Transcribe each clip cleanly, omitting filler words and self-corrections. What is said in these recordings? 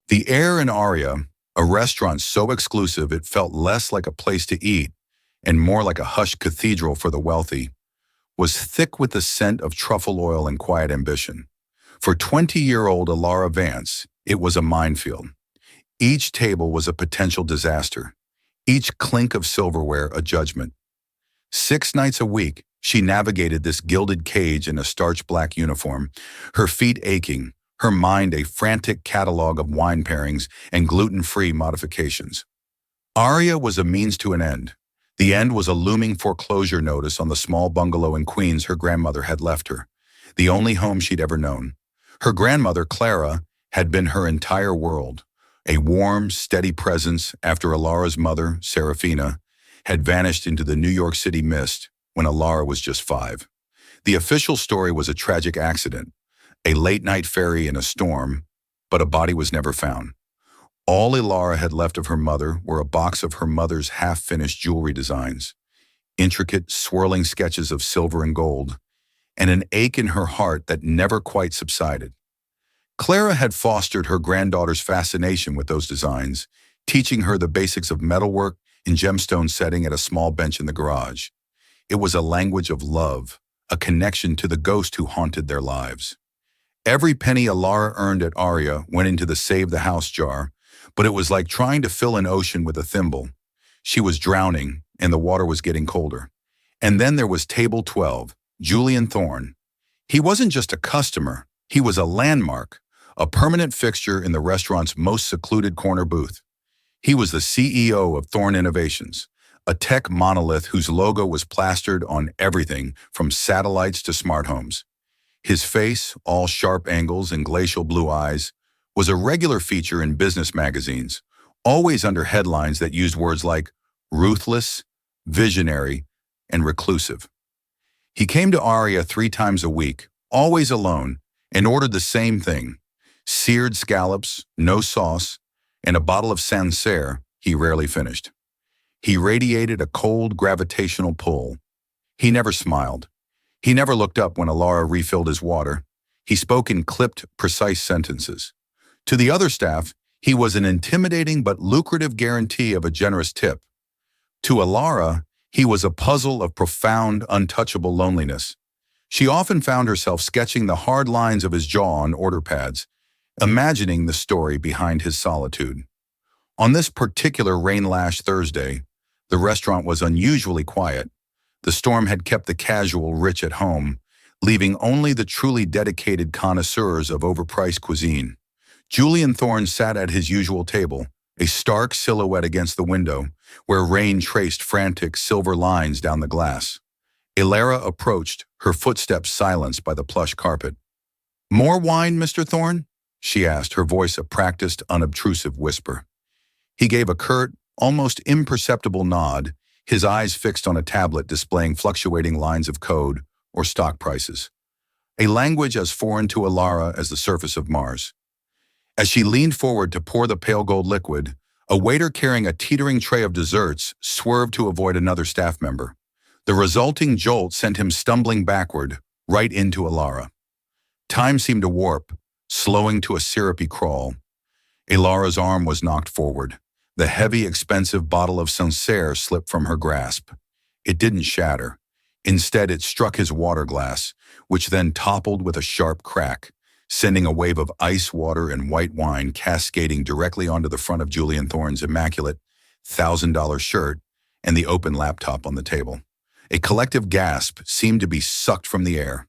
The air in Aria, a restaurant so exclusive it felt less like a place to eat and more like a hushed cathedral for the wealthy, was thick with the scent of truffle oil and quiet ambition. For 20-year-old Alara Vance, it was a minefield. Each table was a potential disaster, each clink of silverware a judgment. 6 nights a week, she navigated this gilded cage in a starched black uniform, her feet aching, her mind a frantic catalog of wine pairings and gluten-free modifications. Aria was a means to an end. The end was a looming foreclosure notice on the small bungalow in Queens her grandmother had left her, the only home she'd ever known. Her grandmother, Clara, had been her entire world, a warm, steady presence after Alara's mother, Serafina, had vanished into the New York City mist when Alara was just 5. The official story was a tragic accident, a late-night ferry in a storm, but a body was never found. All Alara had left of her mother were a box of her mother's half-finished jewelry designs, intricate, swirling sketches of silver and gold, and an ache in her heart that never quite subsided. Clara had fostered her granddaughter's fascination with those designs, teaching her the basics of metalwork in gemstone setting at a small bench in the garage. It was a language of love, a connection to the ghost who haunted their lives. Every penny Alara earned at Aria went into the Save the House jar, but it was like trying to fill an ocean with a thimble. She was drowning, and the water was getting colder. And then there was Table 12, Julian Thorne. He wasn't just a customer, he was a landmark, a permanent fixture in the restaurant's most secluded corner booth. He was the CEO of Thorne Innovations, a tech monolith whose logo was plastered on everything from satellites to smart homes. His face, all sharp angles and glacial blue eyes, was a regular feature in business magazines, always under headlines that used words like ruthless, visionary, and reclusive. He came to Aria 3 times a week, always alone, and ordered the same thing: seared scallops, no sauce, and a bottle of Sancerre he rarely finished. He radiated a cold gravitational pull. He never smiled. He never looked up when Alara refilled his water. He spoke in clipped, precise sentences. To the other staff, he was an intimidating but lucrative guarantee of a generous tip. To Alara, he was a puzzle of profound, untouchable loneliness. She often found herself sketching the hard lines of his jaw on order pads, imagining the story behind his solitude. On this particular rain-lashed Thursday, the restaurant was unusually quiet. The storm had kept the casual rich at home, leaving only the truly dedicated connoisseurs of overpriced cuisine. Julian Thorne sat at his usual table, a stark silhouette against the window, where rain traced frantic silver lines down the glass. Alara approached, her footsteps silenced by the plush carpet. "More wine, Mr. Thorne?" she asked, her voice a practiced, unobtrusive whisper. He gave a curt, almost imperceptible nod, his eyes fixed on a tablet displaying fluctuating lines of code or stock prices, a language as foreign to Alara as the surface of Mars. As she leaned forward to pour the pale gold liquid, a waiter carrying a teetering tray of desserts swerved to avoid another staff member. The resulting jolt sent him stumbling backward, right into Alara. Time seemed to warp, slowing to a syrupy crawl. Alara's arm was knocked forward. The heavy, expensive bottle of Sancerre slipped from her grasp. It didn't shatter. Instead, it struck his water glass, which then toppled with a sharp crack, sending a wave of ice water and white wine cascading directly onto the front of Julian Thorne's immaculate $1,000 shirt and the open laptop on the table. A collective gasp seemed to be sucked from the air.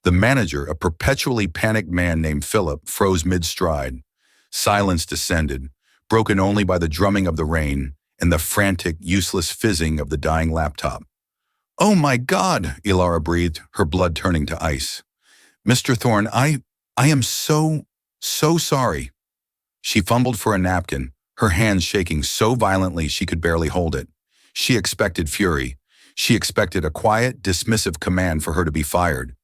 The manager, a perpetually panicked man named Philip, froze mid-stride. Silence descended, broken only by the drumming of the rain and the frantic, useless fizzing of the dying laptop. "Oh my God," Alara breathed, her blood turning to ice. "Mr. Thorne, I am so sorry." She fumbled for a napkin, her hands shaking so violently she could barely hold it. She expected fury. She expected a quiet, dismissive command for her to be fired.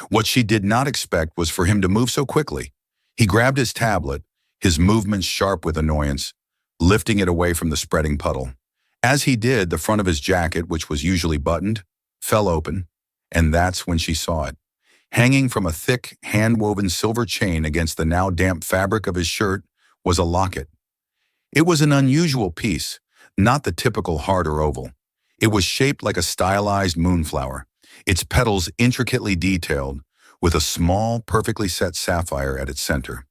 What she did not expect was for him to move so quickly. He grabbed his tablet, his movements sharp with annoyance, lifting it away from the spreading puddle. As he did, the front of his jacket, which was usually buttoned, fell open, and that's when she saw it. Hanging from a thick, hand-woven silver chain against the now damp fabric of his shirt was a locket. It was an unusual piece, not the typical heart or oval. It was shaped like a stylized moonflower, its petals intricately detailed, with a small, perfectly set sapphire at its center.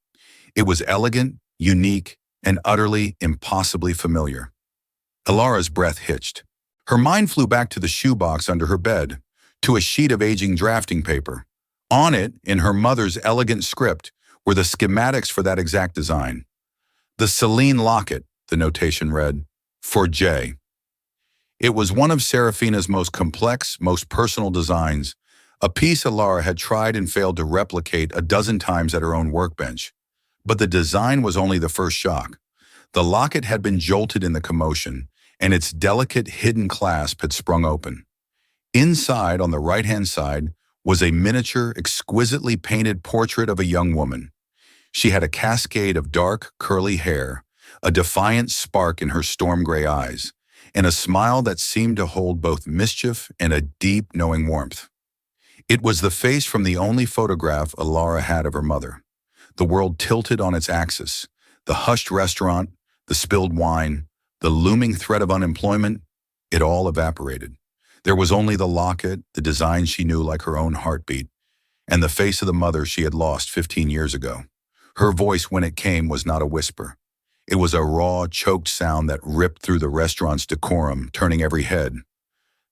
It was elegant, unique, and utterly, impossibly familiar. Ilara's breath hitched. Her mind flew back to the shoebox under her bed, to a sheet of aging drafting paper. On it, in her mother's elegant script, were the schematics for that exact design. The Celine Locket, the notation read, for Jay. It was one of Serafina's most complex, most personal designs, a piece Ilara had tried and failed to replicate a dozen times at her own workbench. But the design was only the first shock. The locket had been jolted in the commotion, and its delicate hidden clasp had sprung open. Inside, on the right-hand side, was a miniature, exquisitely painted portrait of a young woman. She had a cascade of dark, curly hair, a defiant spark in her storm-gray eyes, and a smile that seemed to hold both mischief and a deep, knowing warmth. It was the face from the only photograph Ilara had of her mother. The world tilted on its axis. The hushed restaurant, the spilled wine, the looming threat of unemployment, it all evaporated. There was only the locket, the design she knew like her own heartbeat, and the face of the mother she had lost 15 years ago. Her voice, when it came, was not a whisper. It was a raw, choked sound that ripped through the restaurant's decorum, turning every head.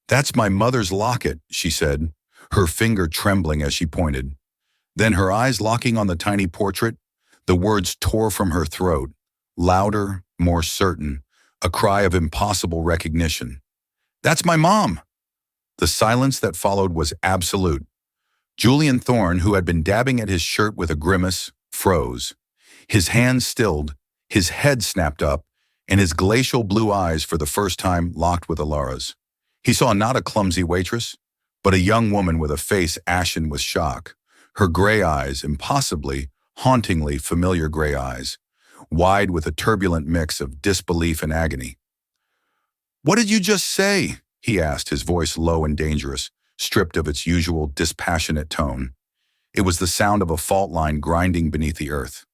"That's my mother's locket," she said, her finger trembling as she pointed. Then, her eyes locking on the tiny portrait, the words tore from her throat, louder, more certain, a cry of impossible recognition. "That's my mom!" The silence that followed was absolute. Julian Thorne, who had been dabbing at his shirt with a grimace, froze. His hands stilled, his head snapped up, and his glacial blue eyes for the first time locked with Ilara's. He saw not a clumsy waitress, but a young woman with a face ashen with shock. Her gray eyes, impossibly, hauntingly familiar gray eyes, wide with a turbulent mix of disbelief and agony. "What did you just say?" he asked, his voice low and dangerous, stripped of its usual dispassionate tone. It was the sound of a fault line grinding beneath the earth.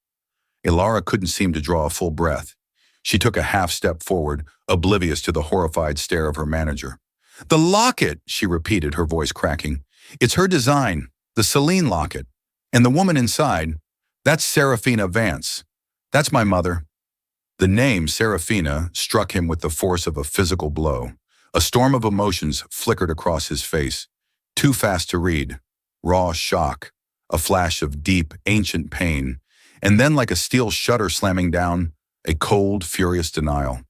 Ilara couldn't seem to draw a full breath. She took a half step forward, oblivious to the horrified stare of her manager. "The locket," she repeated, her voice cracking. "It's her design, the Celine locket. And the woman inside, that's Serafina Vance. That's my mother." The name Serafina struck him with the force of a physical blow. A storm of emotions flickered across his face. Too fast to read. Raw shock. A flash of deep, ancient pain. And then, like a steel shutter slamming down, a cold, furious denial.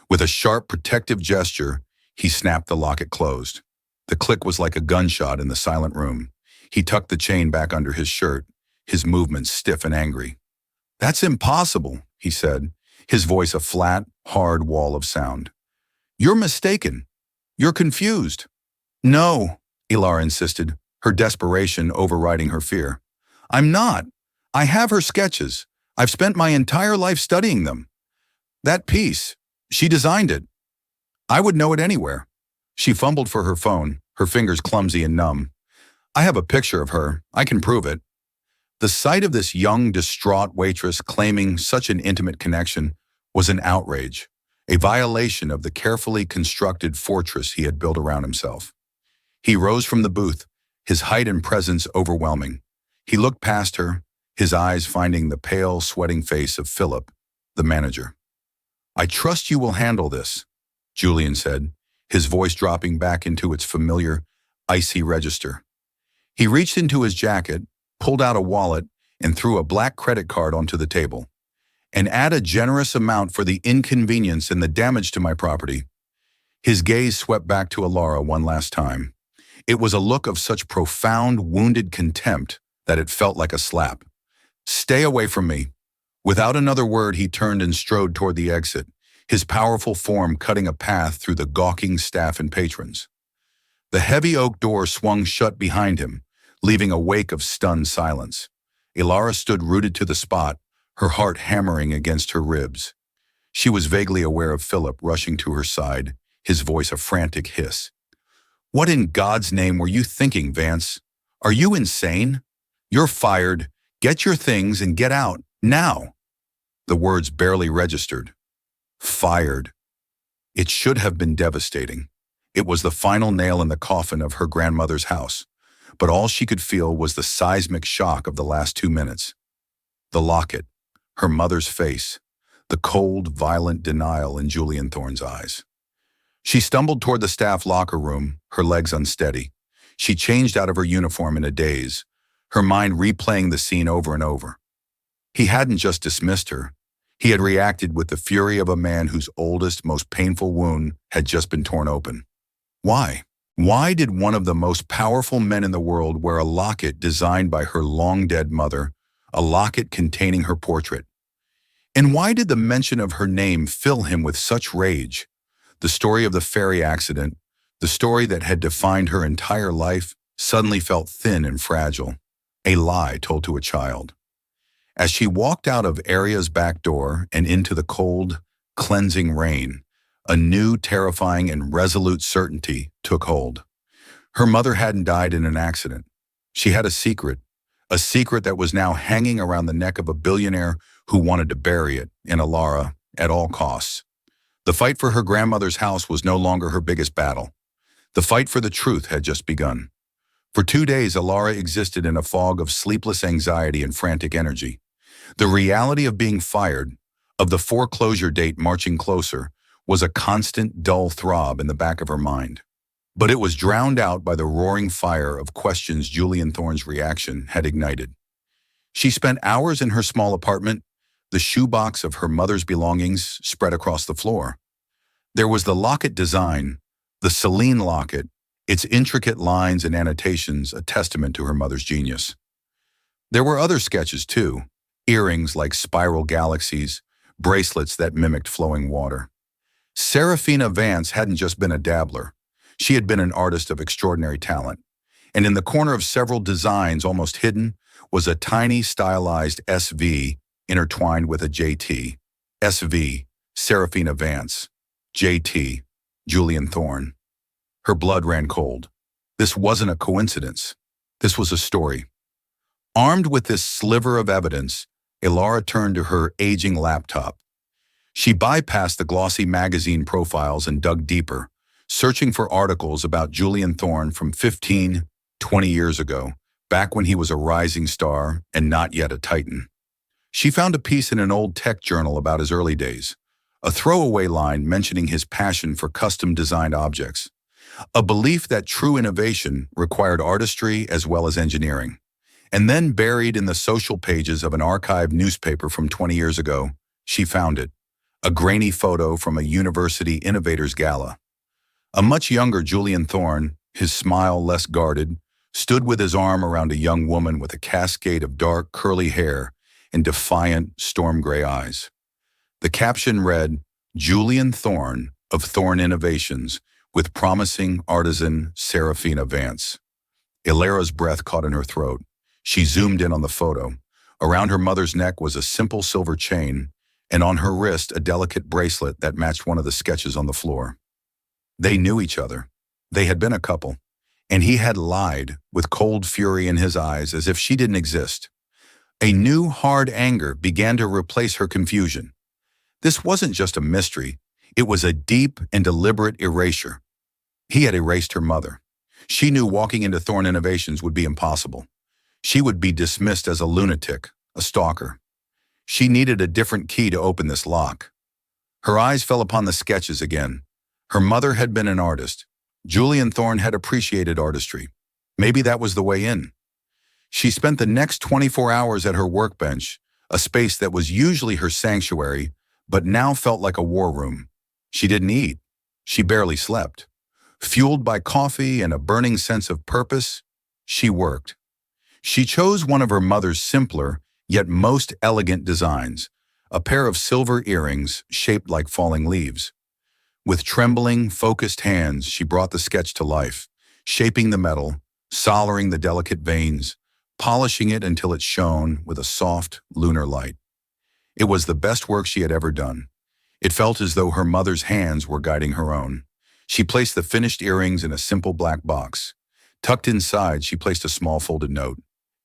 With a sharp, protective gesture, he snapped the locket closed. The click was like a gunshot in the silent room. He tucked the chain back under his shirt, his movements stiff and angry. "That's impossible," he said, his voice a flat, hard wall of sound. "You're mistaken. You're confused." "No," Ilara insisted, her desperation overriding her fear. "I'm not. I have her sketches. I've spent my entire life studying them. That piece, she designed it. I would know it anywhere." She fumbled for her phone, her fingers clumsy and numb. "I have a picture of her. I can prove it." The sight of this young, distraught waitress claiming such an intimate connection was an outrage, a violation of the carefully constructed fortress he had built around himself. He rose from the booth, his height and presence overwhelming. He looked past her, his eyes finding the pale, sweating face of Philip, the manager. "I trust you will handle this," Julian said, his voice dropping back into its familiar, icy register. He reached into his jacket, pulled out a wallet, and threw a black credit card onto the table. "And add a generous amount for the inconvenience and the damage to my property." His gaze swept back to Ilara one last time. It was a look of such profound, wounded contempt that it felt like a slap. "Stay away from me." Without another word, he turned and strode toward the exit, his powerful form cutting a path through the gawking staff and patrons. The heavy oak door swung shut behind him, leaving a wake of stunned silence. Ilara stood rooted to the spot, her heart hammering against her ribs. She was vaguely aware of Philip rushing to her side, his voice a frantic hiss. "What in God's name were you thinking, Vance? Are you insane? You're fired. Get your things and get out, now." The words barely registered. Fired. It should have been devastating. It was the final nail in the coffin of her grandmother's house, but all she could feel was the seismic shock of the last 2 minutes. The locket, her mother's face, the cold, violent denial in Julian Thorne's eyes. She stumbled toward the staff locker room, her legs unsteady. She changed out of her uniform in a daze, her mind replaying the scene over and over. He hadn't just dismissed her. He had reacted with the fury of a man whose oldest, most painful wound had just been torn open. Why? Why did one of the most powerful men in the world wear a locket designed by her long-dead mother, a locket containing her portrait? And why did the mention of her name fill him with such rage? The story of the ferry accident, the story that had defined her entire life, suddenly felt thin and fragile, a lie told to a child. As she walked out of Aria's back door and into the cold, cleansing rain, a new, terrifying, and resolute certainty took hold. Her mother hadn't died in an accident. She had a secret that was now hanging around the neck of a billionaire who wanted to bury it in Alara at all costs. The fight for her grandmother's house was no longer her biggest battle. The fight for the truth had just begun. For 2 days, Alara existed in a fog of sleepless anxiety and frantic energy. The reality of being fired, of the foreclosure date marching closer, was a constant, dull throb in the back of her mind. But it was drowned out by the roaring fire of questions Julian Thorne's reaction had ignited. She spent hours in her small apartment, the shoebox of her mother's belongings spread across the floor. There was the locket design, the Celine locket, its intricate lines and annotations a testament to her mother's genius. There were other sketches too, earrings like spiral galaxies, bracelets that mimicked flowing water. Serafina Vance hadn't just been a dabbler. She had been an artist of extraordinary talent. And in the corner of several designs almost hidden was a tiny stylized SV intertwined with a JT. SV, Serafina Vance. JT, Julian Thorne. Her blood ran cold. This wasn't a coincidence. This was a story. Armed with this sliver of evidence, Alara turned to her aging laptop. She bypassed the glossy magazine profiles and dug deeper, searching for articles about Julian Thorne from 15, 20 years ago, back when he was a rising star and not yet a titan. She found a piece in an old tech journal about his early days, a throwaway line mentioning his passion for custom-designed objects, a belief that true innovation required artistry as well as engineering. And then buried in the social pages of an archived newspaper from 20 years ago, she found it, a grainy photo from a university innovators gala. A much younger Julian Thorne, his smile less guarded, stood with his arm around a young woman with a cascade of dark, curly hair and defiant, storm-gray eyes. The caption read, "Julian Thorne of Thorne Innovations with promising artisan Serafina Vance." Alara's breath caught in her throat. She zoomed in on the photo. Around her mother's neck was a simple silver chain, and on her wrist a delicate bracelet that matched one of the sketches on the floor. They knew each other. They had been a couple. And he had lied, with cold fury in his eyes, as if she didn't exist. A new, hard anger began to replace her confusion. This wasn't just a mystery. It was a deep and deliberate erasure. He had erased her mother. She knew walking into Thorne Innovations would be impossible. She would be dismissed as a lunatic, a stalker. She needed a different key to open this lock. Her eyes fell upon the sketches again. Her mother had been an artist. Julian Thorne had appreciated artistry. Maybe that was the way in. She spent the next 24 hours at her workbench, a space that was usually her sanctuary, but now felt like a war room. She didn't eat. She barely slept. Fueled by coffee and a burning sense of purpose, she worked. She chose one of her mother's simpler, yet most elegant designs, a pair of silver earrings shaped like falling leaves. With trembling, focused hands, she brought the sketch to life, shaping the metal, soldering the delicate veins, polishing it until it shone with a soft, lunar light. It was the best work she had ever done. It felt as though her mother's hands were guiding her own. She placed the finished earrings in a simple black box. Tucked inside, she placed a small folded note.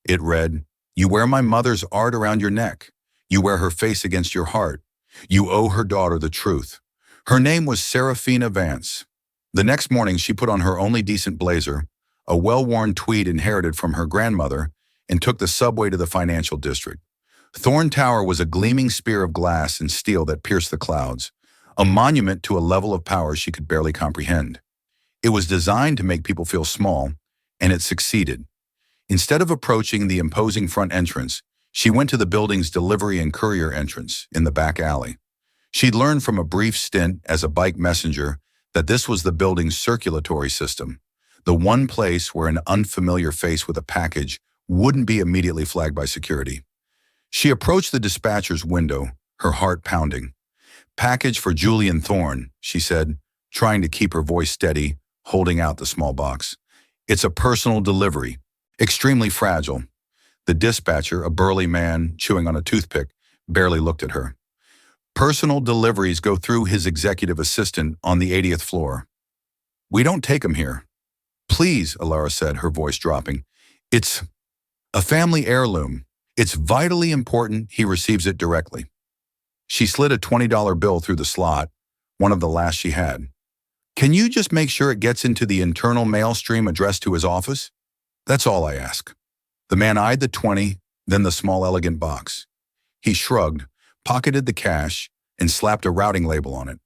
It read, "You wear my mother's art around your neck. You wear her face against your heart. You owe her daughter the truth. Her name was Serafina Vance. The next morning, she put on her only decent blazer, a well-worn tweed inherited from her grandmother, and took the subway to the financial district. Thorn Tower was a gleaming spear of glass and steel that pierced the clouds, a monument to a level of power she could barely comprehend. It was designed to make people feel small, and it succeeded. Instead of approaching the imposing front entrance, she went to the building's delivery and courier entrance in the back alley. She'd learned from a brief stint as a bike messenger that this was the building's circulatory system, the one place where an unfamiliar face with a package wouldn't be immediately flagged by security. She approached the dispatcher's window, her heart pounding. "Package for Julian Thorne," she said, trying to keep her voice steady, holding out the small box. "It's a personal delivery, extremely fragile." The dispatcher, a burly man chewing on a toothpick, barely looked at her. "Personal deliveries go through his executive assistant on the 80th floor. We don't take them here." "Please," Alara said, her voice dropping. "It's a family heirloom. It's vitally important he receives it directly." She slid a $20 bill through the slot, one of the last she had. "Can you just make sure it gets into the internal mail stream addressed to his office? That's all I ask." The man eyed the 20, then the small elegant box. He shrugged, pocketed the cash, and slapped a routing label on it.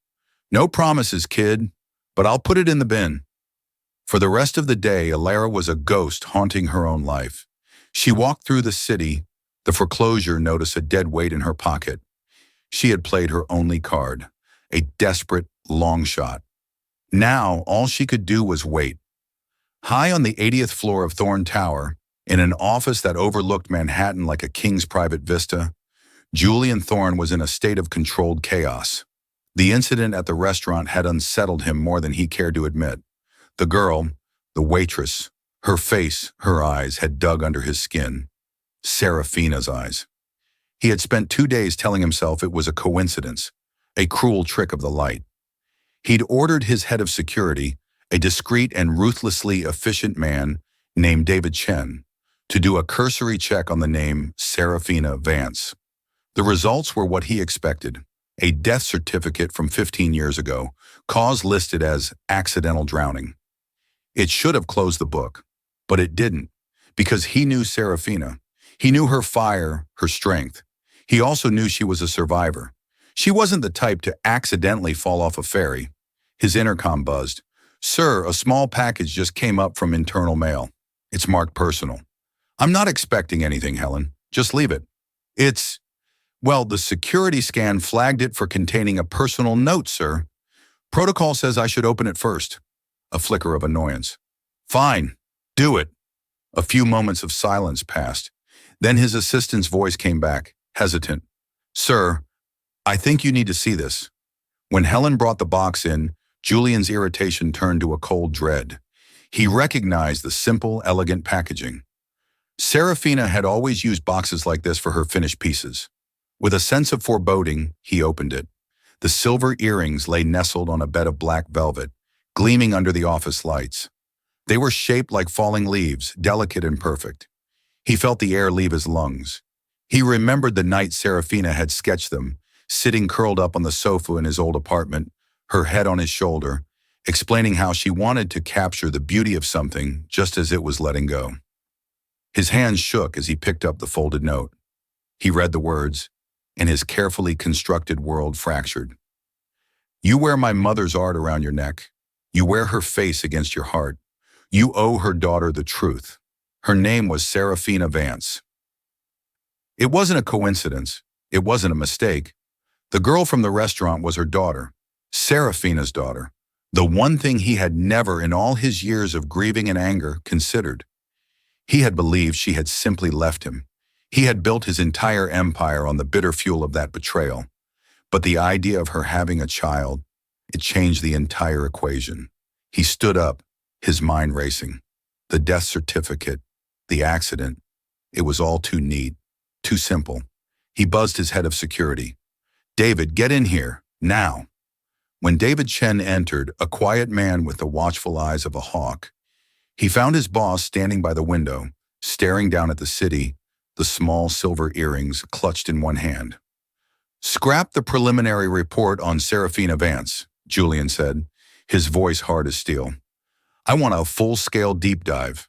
"No promises, kid, but I'll put it in the bin." For the rest of the day, Alara was a ghost haunting her own life. She walked through the city, the foreclosure notice a dead weight in her pocket. She had played her only card, a desperate long shot. Now, all she could do was wait. High on the 80th floor of Thorn Tower, in an office that overlooked Manhattan like a king's private vista, Julian Thorne was in a state of controlled chaos. The incident at the restaurant had unsettled him more than he cared to admit. The girl, the waitress, her face, her eyes had dug under his skin. Serafina's eyes. He had spent 2 days telling himself it was a coincidence, a cruel trick of the light. He'd ordered his head of security, a discreet and ruthlessly efficient man named David Chen, to do a cursory check on the name Serafina Vance. The results were what he expected: a death certificate from 15 years ago, cause listed as accidental drowning. It should have closed the book, but it didn't, because he knew Serafina. He knew her fire, her strength. He also knew she was a survivor. She wasn't the type to accidentally fall off a ferry. His intercom buzzed. "Sir, a small package just came up from internal mail. It's marked personal." "I'm not expecting anything, Helen. Just leave it." Well, the security scan flagged it for containing a personal note, sir. Protocol says I should open it first." A flicker of annoyance. "Fine, do it." A few moments of silence passed. Then his assistant's voice came back, hesitant. "Sir, I think you need to see this." When Helen brought the box in, Julian's irritation turned to a cold dread. He recognized the simple, elegant packaging. Serafina had always used boxes like this for her finished pieces. With a sense of foreboding, he opened it. The silver earrings lay nestled on a bed of black velvet, gleaming under the office lights. They were shaped like falling leaves, delicate and perfect. He felt the air leave his lungs. He remembered the night Serafina had sketched them, sitting curled up on the sofa in his old apartment, her head on his shoulder, explaining how she wanted to capture the beauty of something just as it was letting go. His hands shook as he picked up the folded note. He read the words, and his carefully constructed world fractured. "You wear my mother's art around your neck. You wear her face against your heart. You owe her daughter the truth. Her name was Serafina Vance." It wasn't a coincidence. It wasn't a mistake. The girl from the restaurant was her daughter, Serafina's daughter, the one thing he had never in all his years of grieving and anger considered. He had believed she had simply left him. He had built his entire empire on the bitter fuel of that betrayal. But the idea of her having a child, it changed the entire equation. He stood up, his mind racing. The death certificate, the accident, it was all too neat, too simple. He buzzed his head of security. "David, get in here, now." When David Chen entered, a quiet man with the watchful eyes of a hawk, he found his boss standing by the window, staring down at the city, the small silver earrings clutched in one hand. "Scrap the preliminary report on Serafina Vance," Julian said, his voice hard as steel. "I want a full-scale deep dive.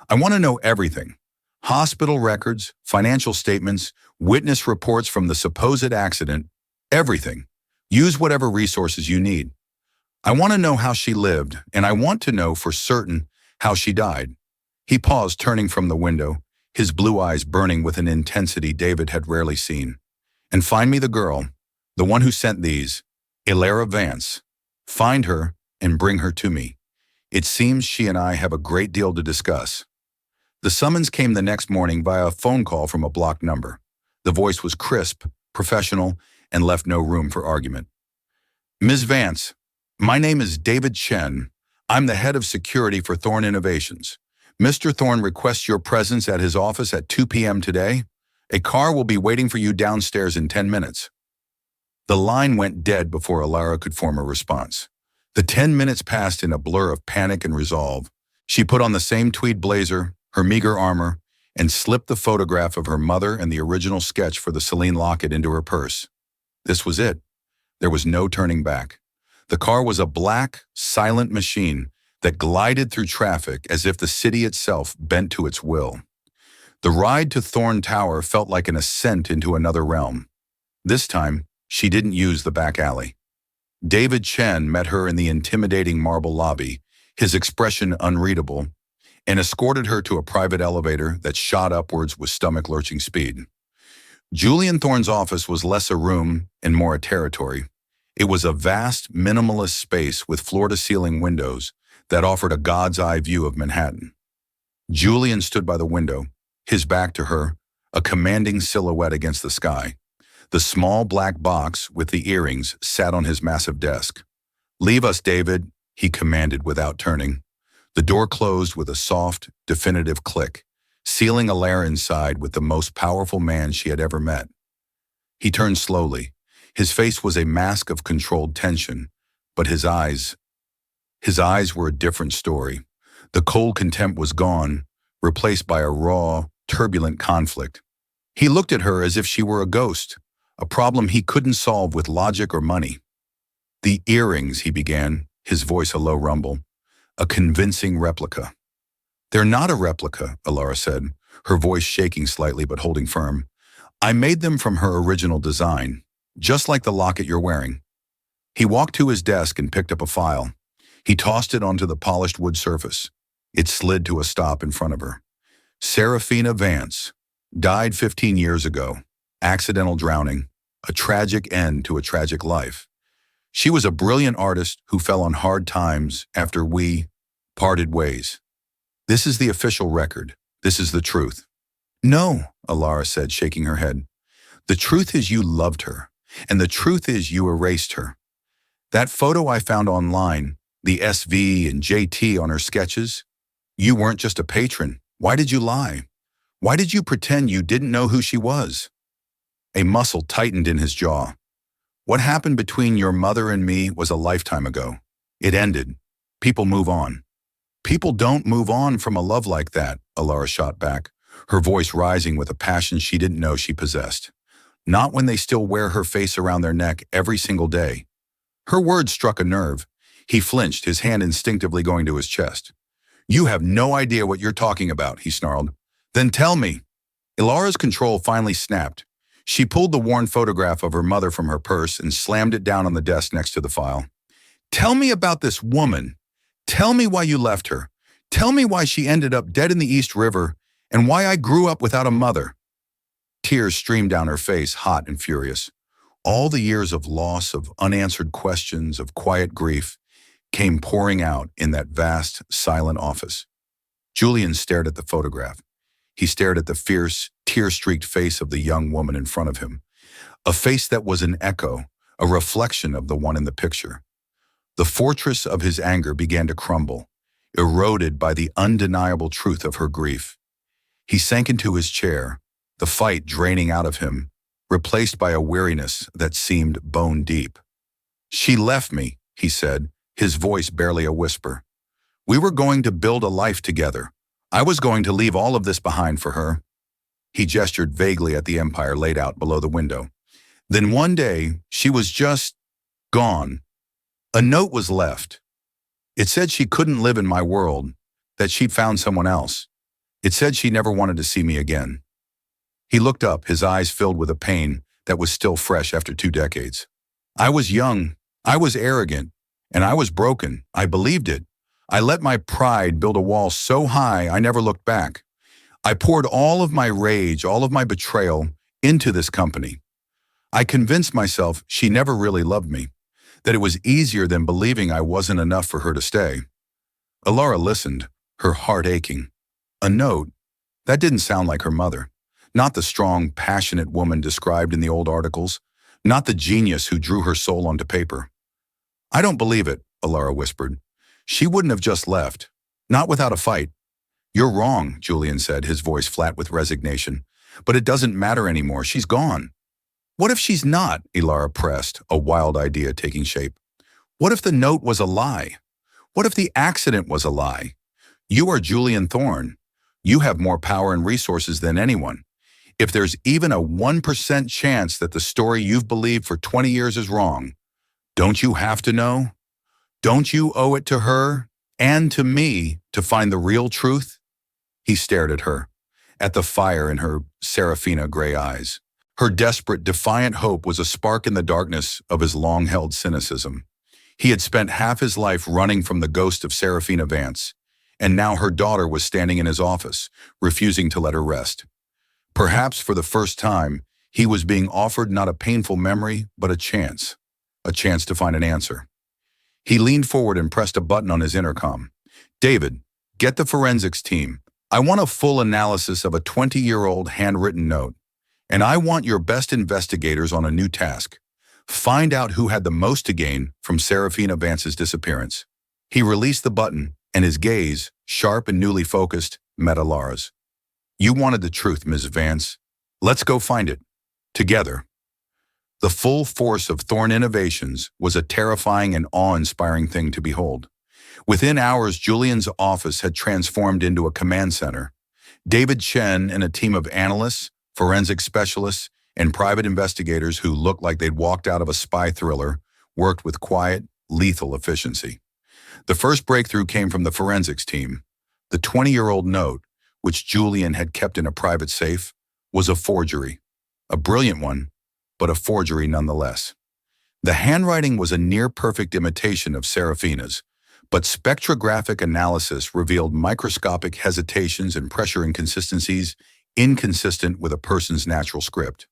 I want to know everything. Hospital records, financial statements, witness reports from the supposed accident, everything. Use whatever resources you need. I want to know how she lived, and I want to know for certain how she died." He paused, turning from the window, his blue eyes burning with an intensity David had rarely seen. "And find me the girl, the one who sent these, Ilara Vance. Find her and bring her to me. It seems she and I have a great deal to discuss." The summons came the next morning via a phone call from a blocked number. The voice was crisp, professional, and left no room for argument. "Ms. Vance, my name is David Chen. I'm the head of security for Thorne Innovations. Mr. Thorne requests your presence at his office at 2 p.m. today. A car will be waiting for you downstairs in 10 minutes. The line went dead before Ilara could form a response. The 10 minutes passed in a blur of panic and resolve. She put on the same tweed blazer, her meager armor, and slipped the photograph of her mother and the original sketch for the Celine locket into her purse. This was it. There was no turning back. The car was a black, silent machine that glided through traffic as if the city itself bent to its will. The ride to Thorne Tower felt like an ascent into another realm. This time, she didn't use the back alley. David Chen met her in the intimidating marble lobby, his expression unreadable, and escorted her to a private elevator that shot upwards with stomach-lurching speed. Julian Thorne's office was less a room and more a territory. It was a vast, minimalist space with floor-to-ceiling windows that offered a god's-eye view of Manhattan. Julian stood by the window, his back to her, a commanding silhouette against the sky. The small black box with the earrings sat on his massive desk. "Leave us, David," he commanded without turning. The door closed with a soft, definitive click, sealing Ilara inside with the most powerful man she had ever met. He turned slowly. His face was a mask of controlled tension, but his eyes were a different story. The cold contempt was gone, replaced by a raw, turbulent conflict. He looked at her as if she were a ghost, a problem he couldn't solve with logic or money. "The earrings," he began, his voice a low rumble. "A convincing replica." "They're not a replica," Ilara said, her voice shaking slightly but holding firm. "I made them from her original design, just like the locket you're wearing." He walked to his desk and picked up a file. He tossed it onto the polished wood surface. It slid to a stop in front of her. "Serafina Vance, died 15 years ago. Accidental drowning. A tragic end to a tragic life. She was a brilliant artist who fell on hard times after we parted ways. This is the official record. This is the truth." "No," Ilara said, shaking her head. "The truth is you loved her, and the truth is you erased her. That photo I found online, the SV and JT on her sketches, you weren't just a patron. Why did you lie? Why did you pretend you didn't know who she was?" A muscle tightened in his jaw. "What happened between your mother and me was a lifetime ago. It ended. People move on." "People don't move on from a love like that," Ilara shot back, her voice rising with a passion she didn't know she possessed. "Not when they still wear her face around their neck every single day." Her words struck a nerve. He flinched, his hand instinctively going to his chest. "You have no idea what you're talking about," he snarled. "Then tell me." Ilara's control finally snapped. She pulled the worn photograph of her mother from her purse and slammed it down on the desk next to the file. "Tell me about this woman. Tell me why you left her. Tell me why she ended up dead in the East River and why I grew up without a mother." Tears streamed down her face, hot and furious. All the years of loss, of unanswered questions, of quiet grief came pouring out in that vast, silent office. Julian stared at the photograph. He stared at the fierce, tear-streaked face of the young woman in front of him, a face that was an echo, a reflection of the one in the picture. The fortress of his anger began to crumble, eroded by the undeniable truth of her grief. He sank into his chair, the fight draining out of him, replaced by a weariness that seemed bone deep. "She left me," he said, his voice barely a whisper. "We were going to build a life together. I was going to leave all of this behind for her." He gestured vaguely at the empire laid out below the window. Then one day, she was just gone. A note was left. It said she couldn't live in my world, that she'd found someone else. It said she never wanted to see me again. He looked up, his eyes filled with a pain that was still fresh after 2 decades. I was young, I was arrogant, and I was broken. I believed it. I let my pride build a wall so high I never looked back. I poured all of my rage, all of my betrayal into this company. I convinced myself she never really loved me, that it was easier than believing I wasn't enough for her to stay. Alara listened, her heart aching. A note? That didn't sound like her mother. Not the strong, passionate woman described in the old articles. Not the genius who drew her soul onto paper. I don't believe it, Alara whispered. She wouldn't have just left. Not without a fight. You're wrong, Julian said, his voice flat with resignation. But it doesn't matter anymore. She's gone. What if she's not? Alara pressed, a wild idea taking shape. What if the note was a lie? What if the accident was a lie? You are Julian Thorne. You have more power and resources than anyone. If there's even a 1% chance that the story you've believed for 20 years is wrong, don't you have to know? Don't you owe it to her and to me to find the real truth? He stared at her, at the fire in her Serafina gray eyes. Her desperate, defiant hope was a spark in the darkness of his long-held cynicism. He had spent half his life running from the ghost of Serafina Vance, and now her daughter was standing in his office, refusing to let her rest. Perhaps for the first time, he was being offered not a painful memory, but a chance to find an answer. He leaned forward and pressed a button on his intercom. David, get the forensics team. I want a full analysis of a 20-year-old handwritten note. And I want your best investigators on a new task. Find out who had the most to gain from Serafina Vance's disappearance. He released the button, and his gaze, sharp and newly focused, met Alara's. You wanted the truth, Ms. Vance. Let's go find it. Together. The full force of Thorne Innovations was a terrifying and awe-inspiring thing to behold. Within hours, Julian's office had transformed into a command center. David Chen and a team of analysts, forensic specialists, and private investigators who looked like they'd walked out of a spy thriller worked with quiet, lethal efficiency. The first breakthrough came from the forensics team. The 20-year-old note, which Julian had kept in a private safe, was a forgery. A brilliant one, but a forgery nonetheless. The handwriting was a near-perfect imitation of Serafina's, but spectrographic analysis revealed microscopic hesitations and pressure inconsistencies inconsistent with a person's natural script.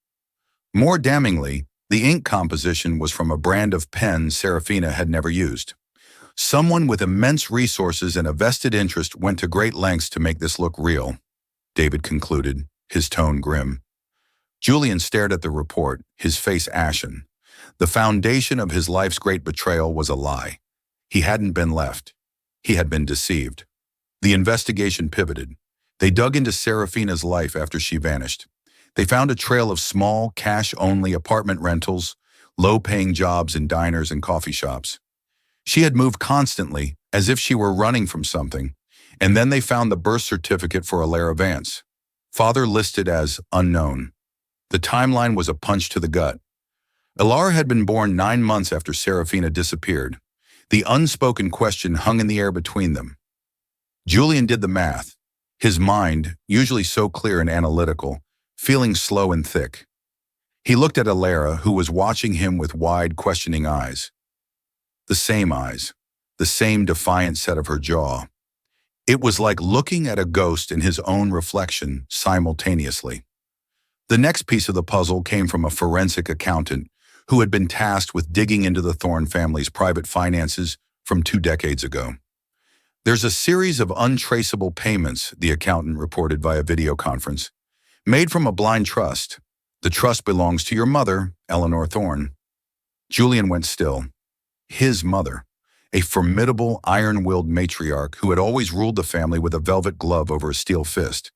More damningly, the ink composition was from a brand of pen Serafina had never used. Someone with immense resources and a vested interest went to great lengths to make this look real, David concluded, his tone grim. Julian stared at the report, his face ashen. The foundation of his life's great betrayal was a lie. He hadn't been left. He had been deceived. The investigation pivoted. They dug into Serafina's life after she vanished. They found a trail of small, cash-only apartment rentals, low-paying jobs in diners and coffee shops. She had moved constantly, as if she were running from something, and then they found the birth certificate for Alara Vance. Father listed as unknown. The timeline was a punch to the gut. Alara had been born 9 months after Serafina disappeared. The unspoken question hung in the air between them. Julian did the math, his mind, usually so clear and analytical, feeling slow and thick. He looked at Alara, who was watching him with wide, questioning eyes. The same defiant set of her jaw. It was like looking at a ghost and his own reflection simultaneously. The next piece of the puzzle came from a forensic accountant who had been tasked with digging into the Thorne family's private finances from 2 decades ago. There's a series of untraceable payments, the accountant reported via video conference, made from a blind trust. The trust belongs to your mother, Eleanor Thorne. Julian went still. His mother, a formidable, iron-willed matriarch who had always ruled the family with a velvet glove over a steel fist.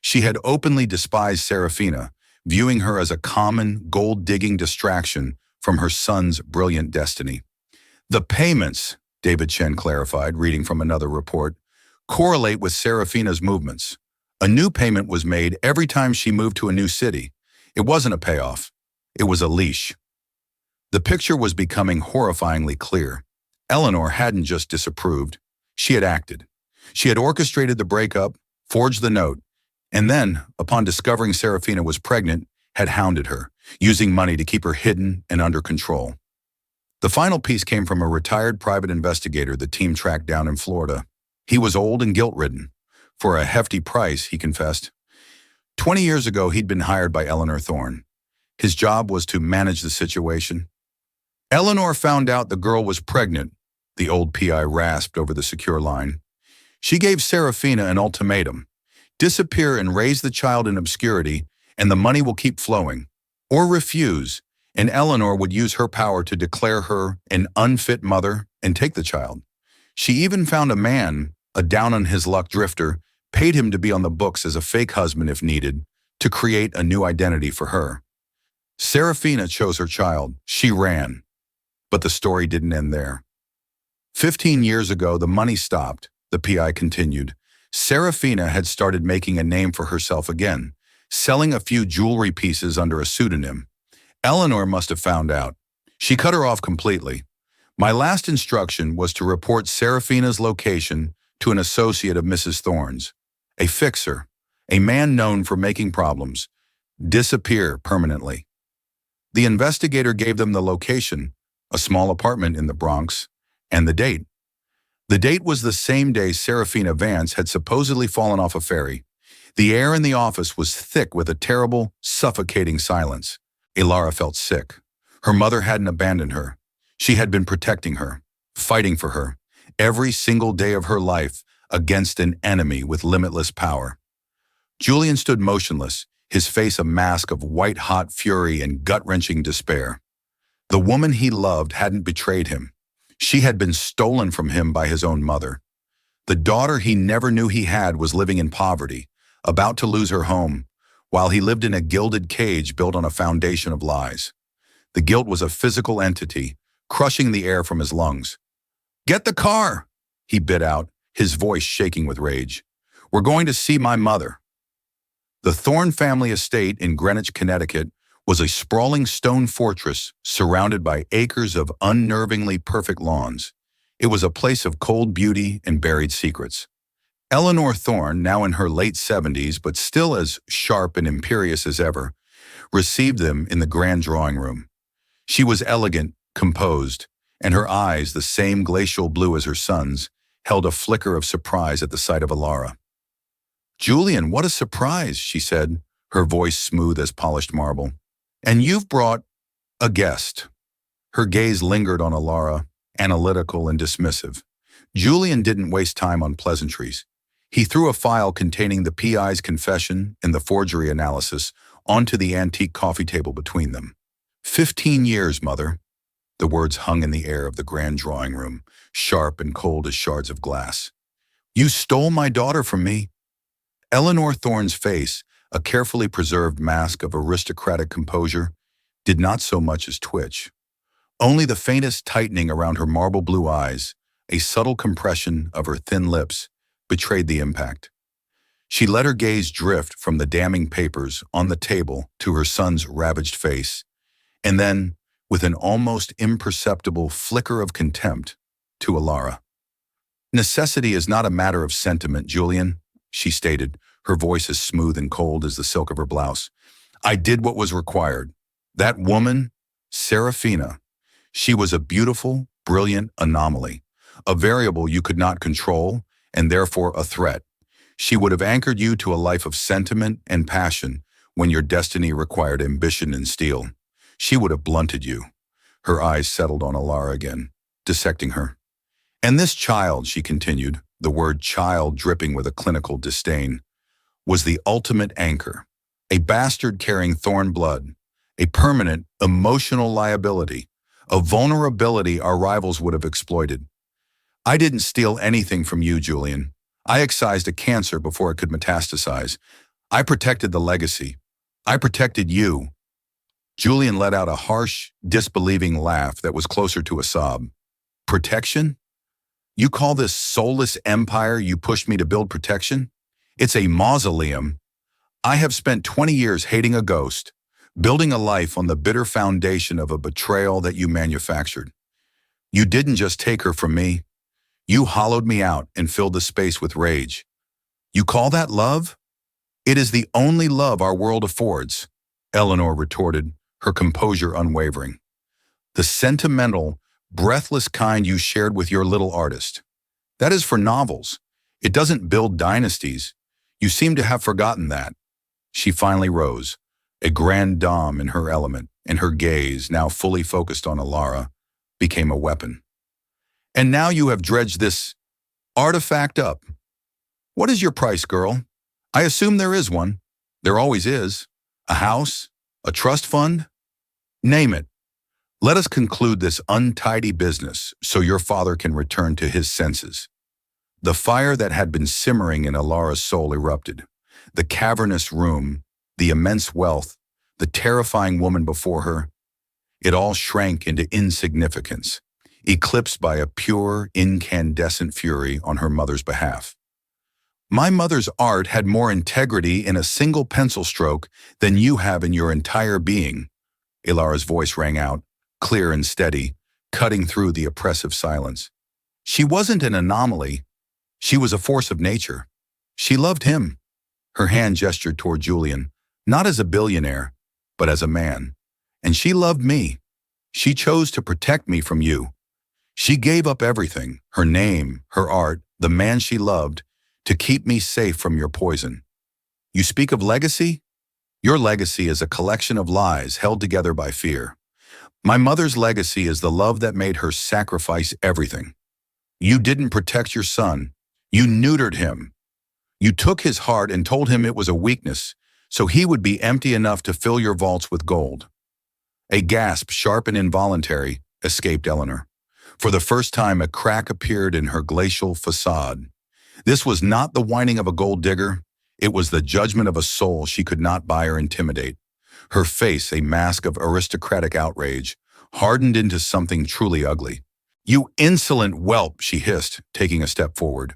She had openly despised Serafina, viewing her as a common, gold-digging distraction from her son's brilliant destiny. The payments, David Chen clarified, reading from another report, correlate with Serafina's movements. A new payment was made every time she moved to a new city. It wasn't a payoff. It was a leash. The picture was becoming horrifyingly clear. Eleanor hadn't just disapproved. She had acted. She had orchestrated the breakup, forged the note, and then, upon discovering Serafina was pregnant, had hounded her, using money to keep her hidden and under control. The final piece came from a retired private investigator the team tracked down in Florida. He was old and guilt-ridden. For a hefty price, he confessed. 20 years ago, he'd been hired by Eleanor Thorne. His job was to manage the situation. Eleanor found out the girl was pregnant, the old PI rasped over the secure line. She gave Serafina an ultimatum. Disappear and raise the child in obscurity, and the money will keep flowing. Or refuse, and Eleanor would use her power to declare her an unfit mother and take the child. She even found a man, a down-on-his-luck drifter, paid him to be on the books as a fake husband if needed, to create a new identity for her. Serafina chose her child. She ran. But the story didn't end there. 15 years ago, the money stopped, the PI continued. Serafina had started making a name for herself again, selling a few jewelry pieces under a pseudonym. Eleanor must have found out. She cut her off completely. My last instruction was to report Serafina's location to an associate of Mrs. Thorne's, a fixer, a man known for making problems, disappear permanently. The investigator gave them the location, a small apartment in the Bronx, and the date. The date was the same day Serafina Vance had supposedly fallen off a ferry. The air in the office was thick with a terrible, suffocating silence. Ilara felt sick. Her mother hadn't abandoned her. She had been protecting her, fighting for her, every single day of her life against an enemy with limitless power. Julian stood motionless, his face a mask of white-hot fury and gut-wrenching despair. The woman he loved hadn't betrayed him. She had been stolen from him by his own mother. The daughter he never knew he had was living in poverty, about to lose her home, while he lived in a gilded cage built on a foundation of lies. The guilt was a physical entity, crushing the air from his lungs. "Get the car!" he bit out, his voice shaking with rage. "We're going to see my mother." The Thorne family estate in Greenwich, Connecticut, was a sprawling stone fortress surrounded by acres of unnervingly perfect lawns. It was a place of cold beauty and buried secrets. Eleanor Thorne, now in her late 70s but still as sharp and imperious as ever, received them in the grand drawing room. She was elegant, composed, and her eyes, the same glacial blue as her son's, held a flicker of surprise at the sight of Ilara. "Julian, what a surprise," she said, her voice smooth as polished marble. "And you've brought a guest." Her gaze lingered on Ilara, analytical and dismissive. Julian didn't waste time on pleasantries. He threw a file containing the PI's confession and the forgery analysis onto the antique coffee table between them. 15 years, Mother." The words hung in the air of the grand drawing room, sharp and cold as shards of glass. "You stole my daughter from me." Eleanor Thorne's face, a carefully preserved mask of aristocratic composure, did not so much as twitch. Only the faintest tightening around her marble blue eyes, a subtle compression of her thin lips, betrayed the impact. She let her gaze drift from the damning papers on the table to her son's ravaged face, and then, with an almost imperceptible flicker of contempt, to Ilara. "Necessity is not a matter of sentiment, Julian," she stated, her voice as smooth and cold as the silk of her blouse. "I did what was required. That woman, Serafina, she was a beautiful, brilliant anomaly, a variable you could not control, and therefore a threat. She would have anchored you to a life of sentiment and passion when your destiny required ambition and steel. She would have blunted you." Her eyes settled on Ilara again, dissecting her. "And this child," she continued, the word child dripping with a clinical disdain, "was the ultimate anchor, a bastard carrying Thorne blood, a permanent, emotional liability, a vulnerability our rivals would have exploited. I didn't steal anything from you, Julian. I excised a cancer before it could metastasize. I protected the legacy. I protected you." Julian let out a harsh, disbelieving laugh that was closer to a sob. "Protection? You call this soulless empire you pushed me to build protection? It's a mausoleum. I have spent 20 years hating a ghost, building a life on the bitter foundation of a betrayal that you manufactured. You didn't just take her from me. You hollowed me out and filled the space with rage. You call that love? It is the only love our world affords, Eleanor retorted, her composure unwavering. The sentimental, breathless kind you shared with your little artist. That is for novels. It doesn't build dynasties. You seem to have forgotten that. She finally rose, a grande dame in her element, and her gaze, now fully focused on Alara, became a weapon. And now you have dredged this artifact up. What is your price, girl? I assume there is one. There always is. A house? A trust fund? Name it. Let us conclude this untidy business so your father can return to his senses. The fire that had been simmering in Alara's soul erupted. The cavernous room, the immense wealth, the terrifying woman before her, it all shrank into insignificance, eclipsed by a pure, incandescent fury on her mother's behalf. My mother's art had more integrity in a single pencil stroke than you have in your entire being. Alara's voice rang out, clear and steady, cutting through the oppressive silence. She wasn't an anomaly. She was a force of nature. She loved him. Her hand gestured toward Julian, not as a billionaire, but as a man. And she loved me. She chose to protect me from you. She gave up everything, her name, her art, the man she loved, to keep me safe from your poison. You speak of legacy? Your legacy is a collection of lies held together by fear. My mother's legacy is the love that made her sacrifice everything. You didn't protect your son. You neutered him. You took his heart and told him it was a weakness, so he would be empty enough to fill your vaults with gold. A gasp, sharp and involuntary, escaped Eleanor. For the first time, a crack appeared in her glacial facade. This was not the whining of a gold digger. It was the judgment of a soul she could not buy or intimidate. Her face, a mask of aristocratic outrage, hardened into something truly ugly. You insolent whelp, she hissed, taking a step forward.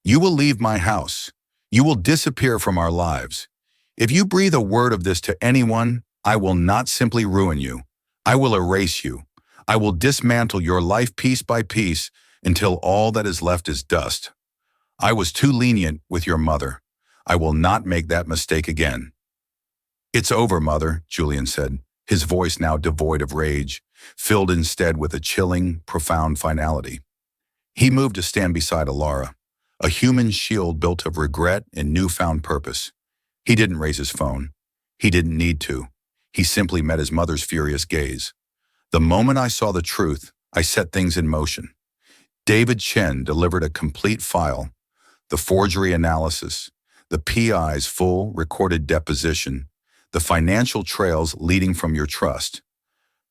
You will leave my house. You will disappear from our lives. If you breathe a word of this to anyone, I will not simply ruin you. I will erase you. I will dismantle your life piece by piece until all that is left is dust. I was too lenient with your mother. I will not make that mistake again. It's over, Mother, Julian said, his voice now devoid of rage, filled instead with a chilling, profound finality. He moved to stand beside Alara, a human shield built of regret and newfound purpose. He didn't raise his phone. He didn't need to. He simply met his mother's furious gaze. The moment I saw the truth, I set things in motion. David Chen delivered a complete file, the forgery analysis, the PI's full recorded deposition, the financial trails leading from your trust,